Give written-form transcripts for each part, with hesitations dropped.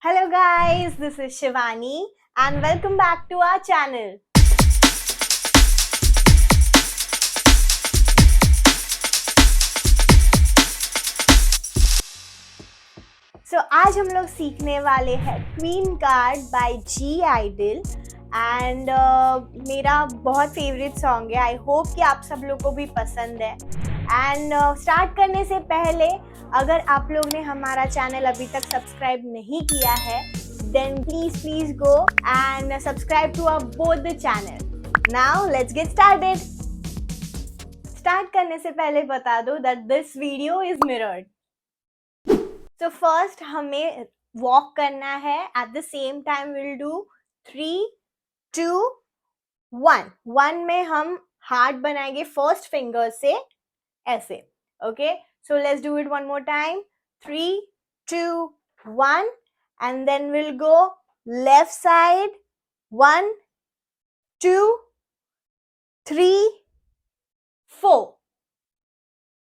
Hello guys, this is Shivani and welcome back to our channel. So आज हम लोग सीखने वाले हैं queen card bye I-DLE and मेरा बहुत फेवरेट सॉन्ग है. आई होप कि आप सब लोग को भी पसंद है. एंड स्टार्ट करने से पहले अगर आप लोग ने हमारा चैनल अभी तक सब्सक्राइब नहीं किया है then please go and subscribe to our both the channel. Now let's get started. Start करने से पहले बता दो that this video is mirrored. So first हमें walk करना है. At the same time we'll do 3, 2, 1. 1 में हम heart बनाएंगे first finger से ऐसे. Okay, so let's do it one more time. 3, 2, 1. And then we'll go left side. 1, 2, 3, 4.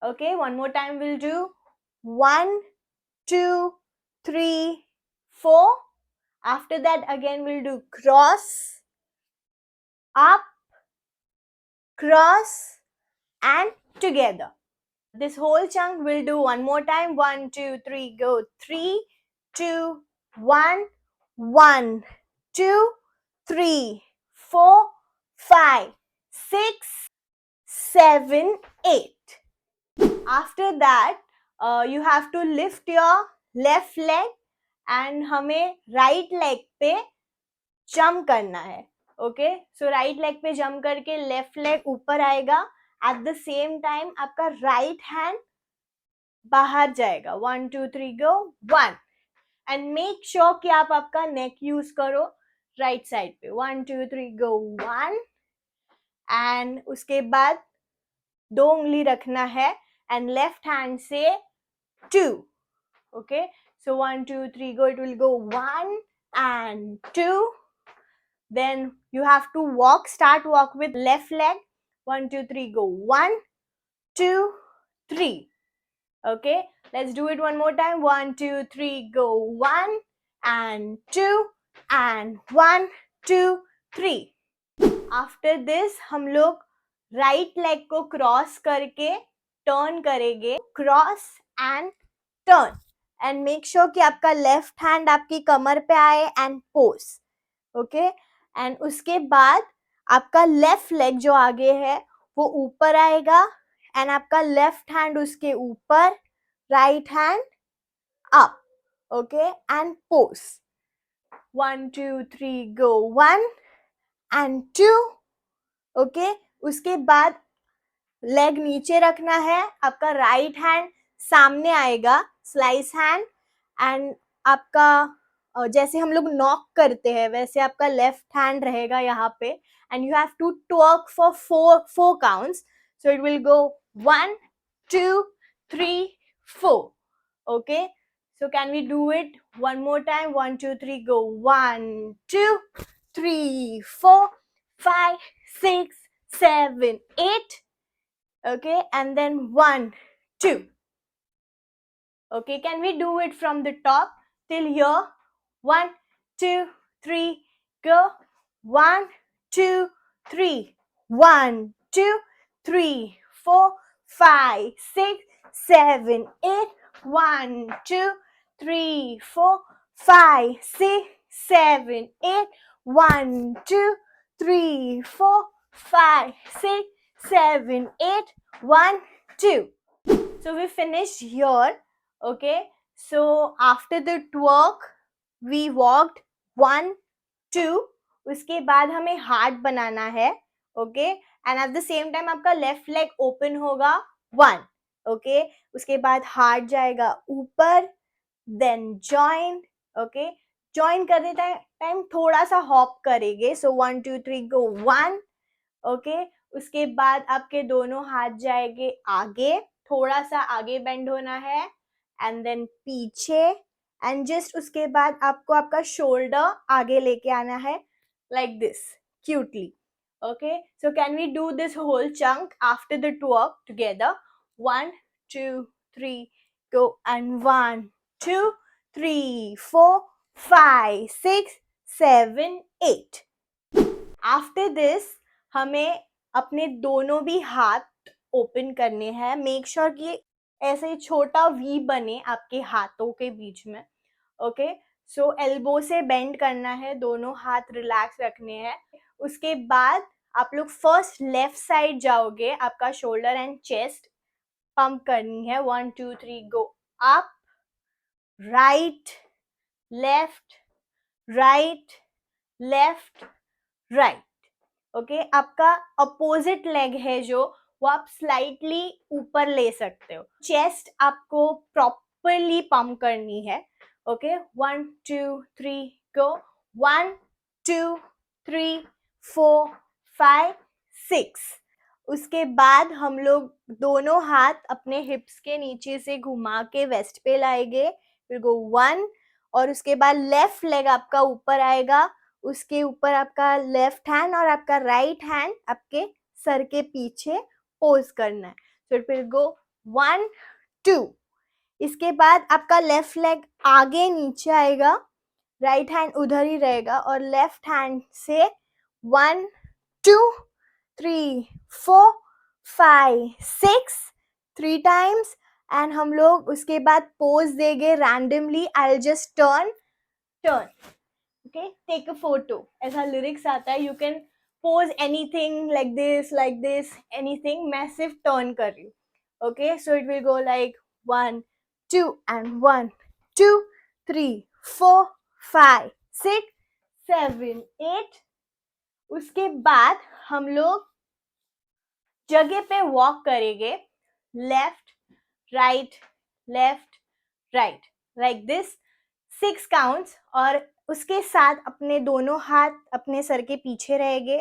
Okay, one more time we'll do 1, 2, 3, 4. After that again we'll do cross, up, cross and together. This whole chunk we'll do one more time. 1, 2, 3, go. 3, 2, 1, 1, 2, 3, 4, 5, 6, 7, 8. After that, you have to lift your left leg and हमें right leg पे jump करना है. Okay, so right leg पे jump करके left leg ऊपर आएगा. At the same time आपका right hand बाहर जाएगा. 1, 2, 3, go. 1. And make sure कि आप आपका neck use करो right side पे. 1, 2, 3, go. 1. And उसके बाद 2 उंगली रखना है and left hand से 2. Okay, so 1, 2, 3, go. It will go 1 and 2. Then you have to walk. Start walk with left leg. 1, 2, 3, go. 1, 2, 3. Okay, let's do it one more time. 1, 2, 3, go. 1 and 2 and 1, 2, 3. After this हम लोग right leg को cross करके turn करेंगे. Cross and turn and make sure कि आपका left hand आपकी कमर पे आए and pose. Okay, and उसके बाद आपका left leg जो आगे है वो ऊपर आएगा and आपका left hand उसके ऊपर, right hand up. Okay, and pose. 1, 2, 3, go. 1 and 2. Okay, उसके बाद लेग नीचे रखना है. आपका राइट हैंड सामने आएगा, स्लाइस हैंड, एंड आपका जैसे हम लोग नॉक करते हैं वैसे आपका लेफ्ट हैंड रहेगा यहाँ पे. And you have to twerk for 4 counts. So it will go 1, 2, 3, 4. Okay, so can we do it one more time? 1, 2, 3, go. 1, 2, 3, 4, 5, 6, 7, 8. Okay, and then 1, 2. Okay, can we do it from the top till here? 1, 2, 3, go. 1, 2, 3. 1, 2, 3, 4, 5, 6, 7, 8. 1, 2, 3, 4, 5, 6, 7, 8. 1, 2, 3, 4, 5, 6, 7, 8. 1, 2. So we finished here. Okay, so after the twerk we walked 1, 2. उसके बाद हमें heart बनाना है. Okay, and at the same time आपका left leg open होगा 1. Okay, उसके बाद heart जाएगा ऊपर, then join. Okay, join करने टाइम थोड़ा सा हॉप करेंगे. So 1, 2, 3, go. 1. Okay, उसके बाद आपके दोनों हाथ जाएंगे आगे, थोड़ा सा आगे बेंड होना है, एंड देन पीछे, एंड जस्ट उसके बाद आपको आपका शोल्डर आगे लेके आना है like this cutely. Okay, so can we do this whole chunk after the twerk together? 1, 2, 3, go. And 1, 2, 3, 4, 5 6 7 8. After this हमें अपने दोनों भी हाथ ओपन करने हैं. मेक श्योर कि ऐसे छोटा वी बने आपके हाथों के बीच में. ओके, सो एल्बो से बेंड करना है, दोनों हाथ रिलैक्स रखने हैं. उसके बाद आप लोग फर्स्ट लेफ्ट साइड जाओगे. आपका शोल्डर एंड चेस्ट पंप करनी है. 1 2 3 go. Up, right, left, right, left, right. Okay, आपका अपोजिट लेग है जो, वो आप स्लाइटली ऊपर ले सकते हो. चेस्ट आपको प्रॉपरली पंप करनी है. ओके, 1 2 3 गो. 1 2 3 4 5 6. उसके बाद हम लोग दोनों हाथ अपने हिप्स के नीचे से घुमा के वेस्ट पे लाएंगे. फिर गो 1, और उसके बाद लेफ्ट लेग आपका ऊपर आएगा. उसके ऊपर आपका लेफ्ट हैंड और आपका राइट हैंड आपके सर के पीछे पोज करना है. फिर गो 1 2. इसके बाद आपका लेफ्ट लेग आगे नीचे आएगा, राइट हैंड उधर ही रहेगा, और लेफ्ट हैंड से 1 2 3 4 5 6 3 टाइम्स. एंड हम लोग उसके बाद पोज देंगे randomly. I will just turn. Okay, take a photo. ऐसा lyrics आता है. You can pose anything like this, anything. मैं सिर्फ turn कर रही हूँ. Okay, so it will go like 1 2 and 1 2 3 4 5 6 7 8. उसके बाद हम लोग जगह पे वॉक करेंगे. Left right, left right, like this. 6 counts. और उसके साथ अपने दोनों हाथ अपने सर के पीछे रहेंगे.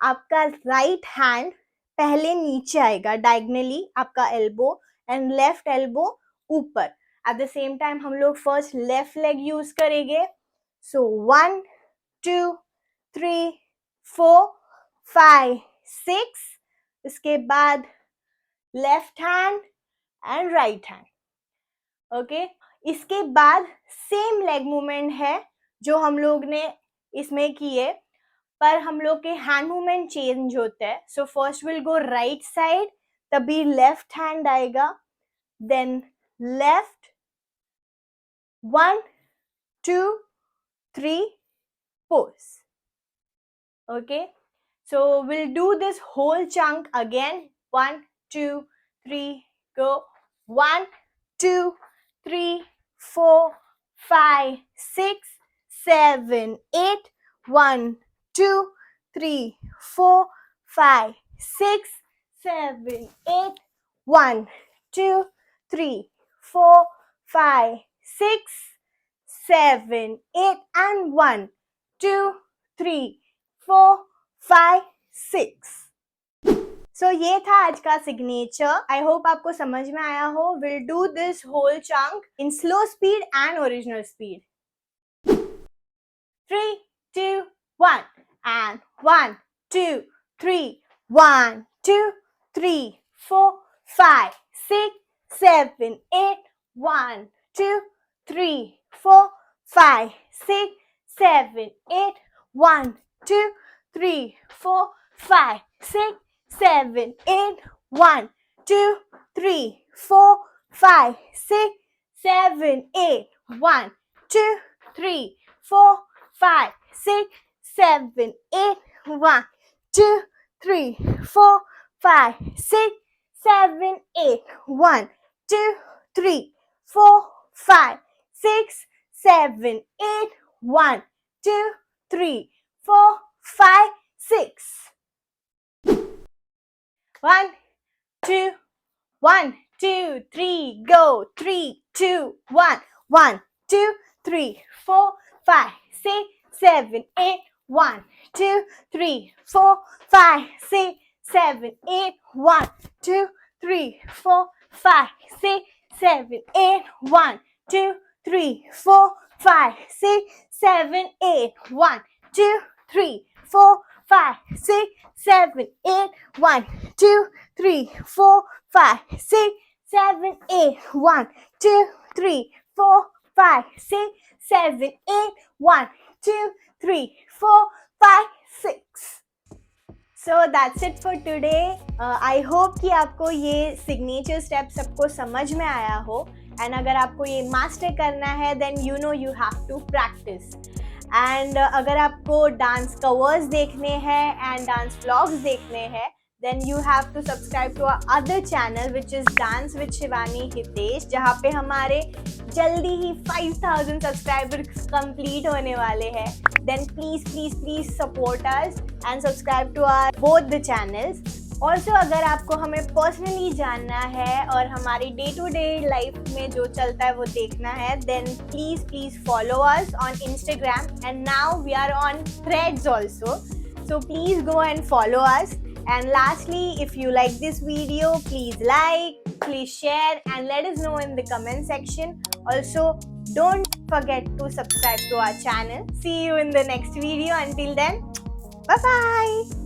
आपका राइट हैंड पहले नीचे आएगा डायगनली, आपका एल्बो, एंड लेफ्ट एल्बो ऊपर. एट द सेम टाइम हम लोग फर्स्ट लेफ्ट लेग यूज करेंगे. सो 1 2 3 4 5 6. इसके बाद left hand and right hand. Okay, इसके बाद सेम लेग मूवमेंट है जो हम लोग ने इसमें किए, पर हम लोग के हैंड मूवमेंट चेंज होता है. So first will go right side, तभी लेफ्ट हैंड आएगा, then left 1 2 3 pose. Okay, so we'll do this whole chunk again. 1 2 3 go. 1 2 3 4 5 6 7 8. 1 2 3 4 5 6 7 8. 1 2 3 4 5 6 7 8. And 1 2 3 4 5 6. सो ये था आज का सिग्नेचर. आई होप आपको समझ में आया हो. Will do this whole chunk in slow speed and original speed. 3 2 1 and 1 2 3 1 2 3 4 5 6 7 8. 1 2 3 4 5 6 7 8. 1 2 3 4 5 6 7 8. 1 2 3 4 5 6 7 8. 1 2 3 4 5 6 7 8. 1 2 3 4 5 6 7 8. 1 2 3 4 5 6 7 8. 1 2 3 4 5 6. 1 2 1 2 3 go. 3 2 1 1 2 3 4 5 6 7 8. 1 2 3 4 5 6 7 8. 1 2 3 4 5 6 7 8. 1 2 3 4 5 6 7 8. 1 2 3 4 5 6 7 8. 1 2 3 4 5 6 7 8. 1 2 3 4 5 6 7, 8, 1, 2, 3, 4, 5, 6. So that's it for today. I hope कि आपको ये signature steps सबको समझ में आया हो. And अगर आपको ये master करना है, then you know you have to practice. And अगर आपको dance covers देखने हैं and dance vlogs देखने हैं, then you have to subscribe to our other channel which is Dance with Shivani Hitesh, जहाँ पे हमारे जल्दी ही 5000 सब्सक्राइबर्स कंप्लीट होने वाले हैं. Then please support us and subscribe to our both the channels. Also अगर आपको हमें पर्सनली जानना है और हमारी डे टू डे लाइफ में जो चलता है वो देखना है, then please follow us on Instagram and now we are on Threads also. So please go and follow us. And lastly, if you like this video, please like, please share and let us know in the comment section. Also, don't forget to subscribe to our channel. See you in the next video. Until then, bye bye.